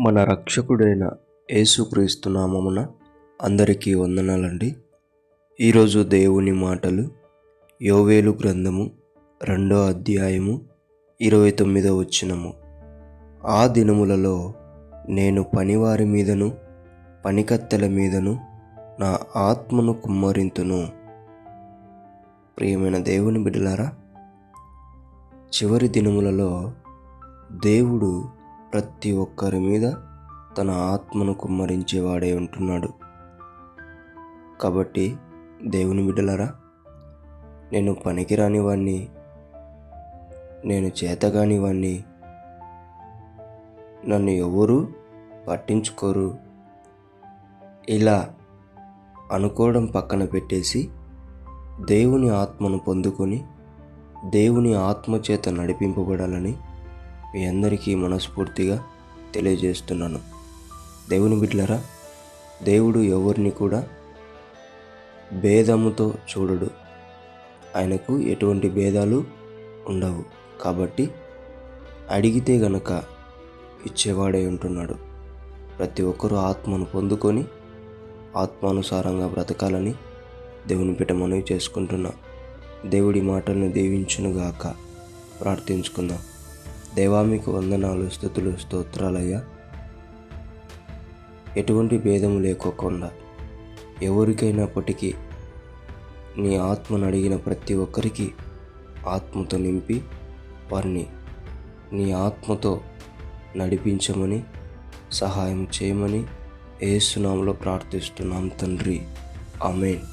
మన రక్షకుడైన యేసుక్రీస్తు నామమున అందరికీ వందనాలండి. ఈరోజు దేవుని మాటలు యోవేలు గ్రంథము 2వ అధ్యాయము 29వ వచనము. ఆ దినములలో నేను పనివారి మీదను పనికత్తెల మీదను నా ఆత్మను కుమ్మరింతును. ప్రియమైన దేవుని బిడ్డలారా, చివరి దినములలో దేవుడు ప్రతి ఒక్కరి మీద తన ఆత్మను కుమ్మరించేవాడే ఉంటున్నాడు. కాబట్టి దేవుని బిడ్డలారా, నేను పనికిరాని వాణ్ణి, నేను చేతగాని వాణ్ణి, నన్ను ఎవరు పట్టించుకోరు, ఇలా అనుకోవడం పక్కన పెట్టేసి దేవుని ఆత్మను పొందుకొని దేవుని ఆత్మచేత నడిపింపబడాలని మీ అందరికీ మనస్ఫూర్తిగా తెలియజేస్తున్నాను. దేవుని బిడ్డలారా, దేవుడు ఎవరిని కూడా భేదముతో చూడడు. ఆయనకు ఎటువంటి భేదాలు ఉండవు. కాబట్టి అడిగితే గనక ఇచ్చేవాడే ఉంటున్నాడు. ప్రతి ఒక్కరూ ఆత్మను పొందుకొని ఆత్మానుసారంగా బ్రతకాలని దేవుని బిడ్డ మనవి చేసుకుంటున్నా. దేవుడి మాటలను దీవించునుగాక. ప్రార్థించుకుందాం. దేవా, మీకు వందనాలు, స్తుతులు, స్తోత్రాలయ్యా. ఎటువంటి భేదము లేకోకుండా ఎవరికైనప్పటికీ నీ ఆత్మను అడిగిన ప్రతి ఒక్కరికి ఆత్మతో నింపి వారిని నీ ఆత్మతో నడిపించమని, సహాయం చేయమని యేసు నామములో ప్రార్థిస్తున్నాం తండ్రి. ఆమేన్.